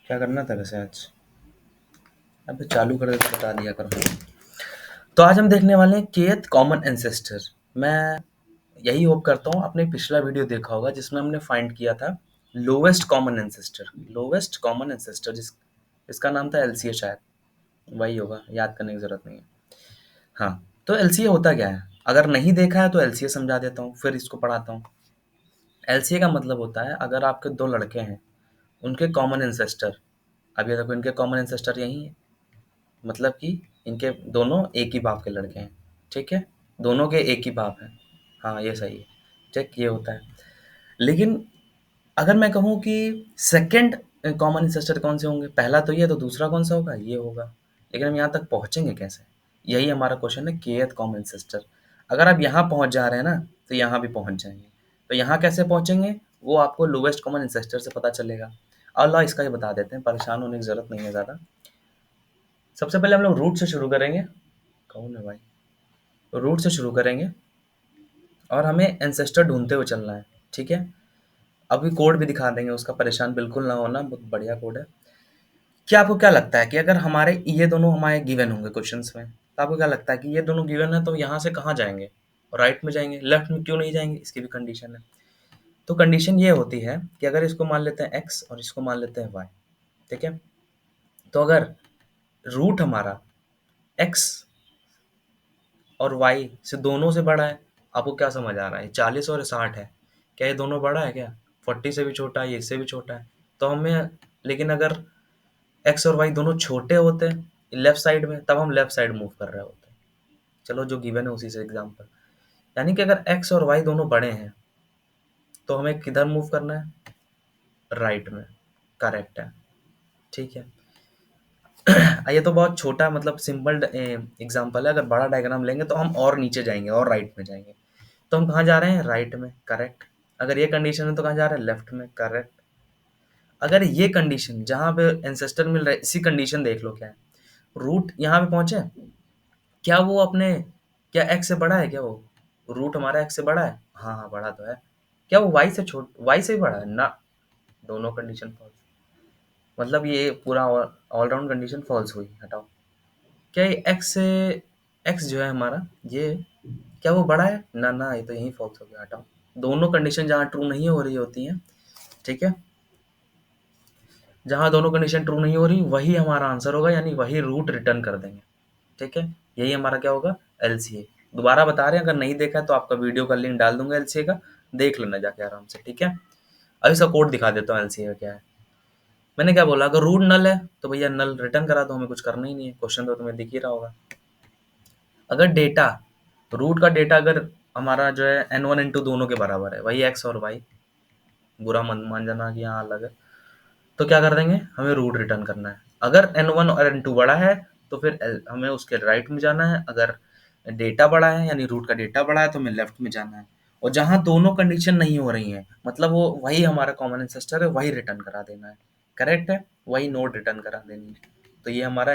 क्या करना था वैसे आज? अबे चालू कर दे तो बता दिया करो। तो आज हम देखने वाले हैं केथ कॉमन एंसेस्टर। मैं यही होप करता हूँ आपने पिछला वीडियो देखा होगा जिसमें हमने फाइंड किया था lowest common ancestor. Lowest common ancestor इसका नाम था एलसीए, शायद वही होगा, याद करने की जरूरत नहीं है। हाँ, तो एलसीए होता क्या है? अगर नहीं देखा है तो एलसीए समझा देता हूँ, फिर इसको पढ़ाता हूँ। एलसीए का मतलब होता है अगर आपके दो लड़के हैं, उनके कॉमन एंसेस्टर, अब ये देखो इनके कॉमन एंसेस्टर यही है, मतलब कि इनके दोनों एक ही बाप के लड़के हैं। ठीक है, दोनों के एक ही बाप हैं। हाँ, ये सही है। ठीक, ये होता है। लेकिन अगर मैं कहूँ कि सेकंड कॉमन एंसेस्टर कौन से होंगे, पहला तो ये, तो दूसरा कौन सा होगा? ये होगा। लेकिन हम यहाँ तक पहुँचेंगे कैसे? यही हमारा क्वेश्चन है, केथ कॉमन एंसेस्टर। अगर आप यहाँ पहुँच जा रहे हैं ना, तो यहाँ भी पहुँच जाएंगे। तो यहाँ कैसे पहुँचेंगे, वो आपको लोवेस्ट कॉमन एंसेस्टर से पता चलेगा। अल्लाह इसका ये बता देते हैं, परेशान होने की जरूरत नहीं है ज़्यादा। सबसे पहले हम लोग रूट से शुरू करेंगे। कौन है भाई? रूट से शुरू करेंगे और हमें एंसेस्टर ढूंढते हुए चलना है। ठीक है, अभी कोड भी दिखा देंगे उसका, परेशान बिल्कुल ना होना, बहुत बढ़िया कोड है। क्या आपको क्या लगता है कि अगर हमारे ये दोनों हमारे गिवन होंगे क्वेश्चंस में, तो आपको क्या लगता है कि ये दोनों गिवन है तो यहाँ से कहाँ जाएंगे? राइट में जाएंगे, लेफ्ट में क्यों नहीं जाएंगे? इसकी भी कंडीशन है। तो कंडीशन ये होती है कि अगर इसको मान लेते हैं एक्स और इसको मान लेते हैं वाई, ठीक है, तो अगर रूट हमारा एक्स और वाई से दोनों से बड़ा है, आपको क्या समझ आ रहा है? 40 और 60 है, क्या ये दोनों बड़ा है क्या? 40 से भी छोटा है, ये इससे भी छोटा है। तो हमें, लेकिन अगर एक्स और वाई दोनों छोटे होते हैं लेफ्ट साइड में, तब हम लेफ्ट साइड मूव कर रहे होते हैं। चलो जो गिवन है उसी से एग्जाम्पल, यानी कि अगर एक्स और वाई दोनों बड़े हैं तो हमें किधर मूव करना है? राइट में। करेक्ट है। ठीक है। ये तो बहुत छोटा, मतलब सिंपल एग्जाम्पल है। अगर बड़ा डायग्राम लेंगे तो हम और नीचे जाएंगे और राइट में जाएंगे। तो हम कहाँ जा रहे हैं? राइट में। करेक्ट। अगर ये कंडीशन है तो कहाँ जा रहे हैं? लेफ्ट में। करेक्ट। अगर ये कंडीशन जहाँ पे एंसेस्टर मिल रहा है, इसी कंडीशन देख लो क्या है, रूट यहाँ पे पहुंचे, क्या वो अपने, क्या एक्स से बड़ा है? क्या वो रूट हमारा एक्स से बड़ा है? हाँ हाँ, बड़ा तो है। क्या वो वाई से वाई से भी बड़ा है ना? दोनों कंडीशन फॉल्स। मतलब ये पूरा ऑलराउंड कंडीशन फॉल्स हुई, हटाओ। क्या ये एक्स से, एक्स जो है हमारा ये, क्या वो बड़ा है? ना ना, ये तो यही फॉल्स हो गया, हटाओ। दोनों कंडीशन जहाँ ट्रू नहीं हो रही होती हैं, ठीक है, जहाँ दोनों कंडीशन ट्रू नहीं हो रही वही हमारा आंसर होगा, यानी वही रूट रिटर्न कर देंगे। ठीक है, यही हमारा क्या होगा? एलसीए। दोबारा बता रहे हैं, अगर नहीं देखा है तो आपका वीडियो का लिंक डाल दूंगा एलसीए का, देख लेना जाके आराम से। ठीक है, अभी इसका कोड दिखा देता हूँ एलसीए का क्या है। मैंने क्या बोला, अगर रूट नल है तो भैया नल रिटर्न करा दो, हमें कुछ करना ही नहीं है, क्वेश्चन तो तुम्हें दिख ही रहा होगा। अगर डेटा, रूट का डेटा अगर हमारा जो है n1 n2 दोनों के बराबर है, वही एक्स और वाई, बुरा मन मान जाना कि यहाँ अलग है, तो क्या कर देंगे, हमें रूट रिटर्न करना है। अगर n1 और n2 बड़ा है तो फिर हमें उसके राइट में जाना है। अगर डेटा बड़ा है, यानी रूट का डेटा बड़ा है, तो हमें लेफ्ट में जाना है। और जहाँ दोनों कंडीशन नहीं हो रही हैं, मतलब वो वही हमारा कॉमन एंसेस्टर है, वही रिटर्न करा देना है। करेक्ट है, वही नोड रिटर्न करा देनी है। तो ये हमारा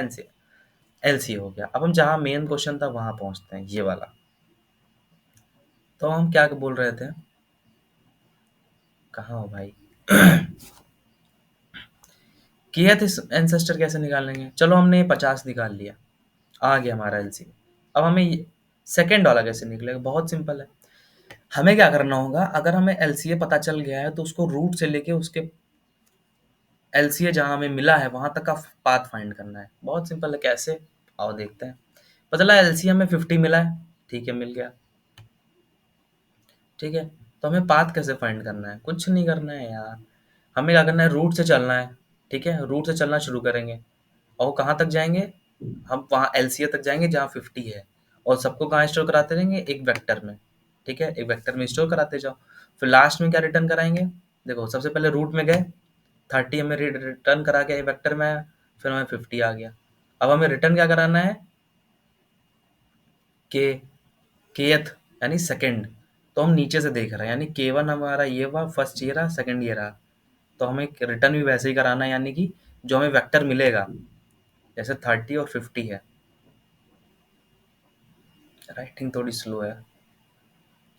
एलसी हो गया। अब हम जहाँ मेन क्वेश्चन था वहां पहुंचते हैं, ये वाला। तो हम क्या बोल रहे थे, कहाँ हो भाई? केथ एंसेस्टर कैसे निकालेंगे? चलो हमने 50 निकाल लिया, आ गया हमारा एलसी। अब हमें सेकेंड वाला कैसे निकलेगा? बहुत सिंपल है। हमें क्या करना होगा, अगर हमें एलसीए पता चल गया है तो उसको रूट से लेके उसके एलसीए जहां हमें मिला है वहां तक का पाथ फाइंड करना है। बहुत सिंपल है, कैसे? आओ देखते हैं। पता चला एलसीए हमें 50 मिला है, ठीक है, मिल गया। ठीक है, तो हमें पाथ कैसे फाइंड करना है? कुछ नहीं करना है यार, हमें क्या करना है, रूट से चलना है। ठीक है, रूट से चलना शुरू करेंगे और कहाँ तक जाएंगे? हम वहाँ एलसीए तक जाएंगे जहाँ 50 है, और सबको कहाँ स्टोर कराते रहेंगे? एक वेक्टर में। ठीक है, एक वेक्टर में स्टोर कराते जाओ। फिर लास्ट में क्या रिटर्न कराएंगे? देखो, सबसे पहले रूट में गए, 30 हमें रिटर्न करा के वेक्टर में आया, फिर हमें 50 आ गया। अब हमें रिटर्न क्या कराना है? के केथ, यानी सेकंड। तो हम नीचे से देख रहे हैं, यानी K1 हमारा ये हुआ, फर्स्ट ये रहा, सेकंड ये रहा। तो हमें रिटर्न भी वैसे ही कराना है, यानी कि जो हमें वेक्टर मिलेगा, जैसे 30 और 50 है। राइटिंग थोड़ी स्लो है,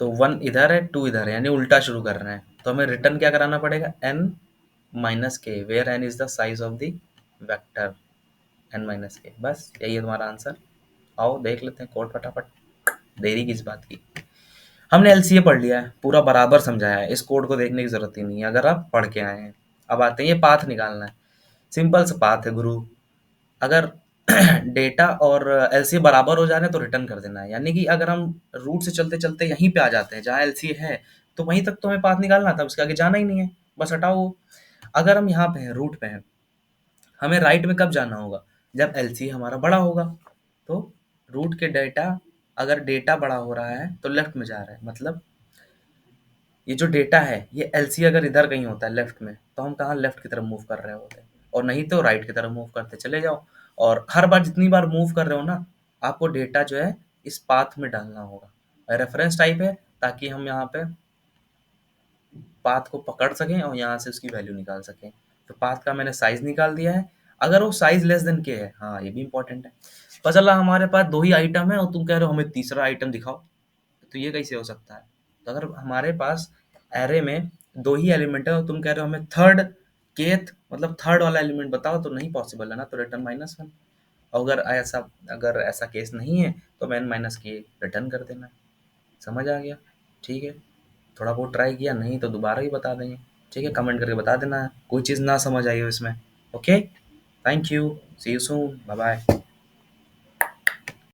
तो 1 इधर है, 2 इधर है, यानी उल्टा शुरू कर रहे हैं। तो हमें रिटर्न क्या कराना पड़ेगा? n minus K, where N is the size of the vector N minus K. बस यही है तुम्हारा आंसर। आओ देख लेते हैं कोड फटाफट, देरी किस बात की। हमने एलसीए पढ़ लिया है, पूरा बराबर समझाया है, इस कोड को देखने की जरूरत ही नहीं है अगर आप पढ़ के आए हैं। अब आते हैं ये पाथ निकालना है। सिंपल सा पाथ है गुरु, अगर डेटा और एलसीए बराबर हो जा रहे हैं तो रिटर्न कर देना है। यानी कि अगर हम रूट से चलते चलते यहीं पे आ जाते हैं जहाँ एलसीए है, तो वहीं तक तो हमें पाथ निकालना था, उसके आगे जाना ही नहीं है, बस हटाओ वो। अगर हम यहाँ पे हैं, रूट पे हैं, हमें राइट में कब जाना होगा, जब एलसीए हमारा बड़ा होगा। तो रूट के डेटा, अगर डेटा बड़ा हो रहा है तो लेफ्ट में जा रहा है, मतलब ये जो डेटा है ये एलसी अगर इधर कहीं होता है लेफ्ट में, तो हम कहाँ लेफ्ट की तरफ मूव कर रहे होते हैं, और नहीं तो राइट की तरफ मूव करते चले जाओ। और हर बार जितनी बार मूव कर रहे हो ना, आपको डेटा जो है इस पाथ में डालना होगा। रेफरेंस टाइप है ताकि हम यहाँ पे पाथ को पकड़ सकें और यहाँ से उसकी वैल्यू निकाल सकें। तो पाथ का मैंने साइज निकाल दिया है, अगर वो साइज लेस देन के है, हाँ ये भी इंपॉर्टेंट है। पता चला हमारे पास दो ही आइटम है और तुम कह रहे हो हमें तीसरा आइटम दिखाओ, तो ये कैसे हो सकता है। तो अगर हमारे पास एरे में दो ही एलिमेंट है और तुम कह रहे हो हमें थर्ड केथ मतलब थर्ड वाला एलिमेंट बताओ, तो नहीं पॉसिबल है ना, तो रिटर्न -1। अगर ऐसा केस नहीं है तो मैन माइनस के रिटर्न कर देना। समझ आ गया? ठीक है, थोड़ा बहुत ट्राई किया, नहीं तो दोबारा ही बता देंगे। ठीक है, कमेंट करके बता देना कोई चीज़ ना समझ आई हो इसमें। Okay, thank you, see you soon, bye bye.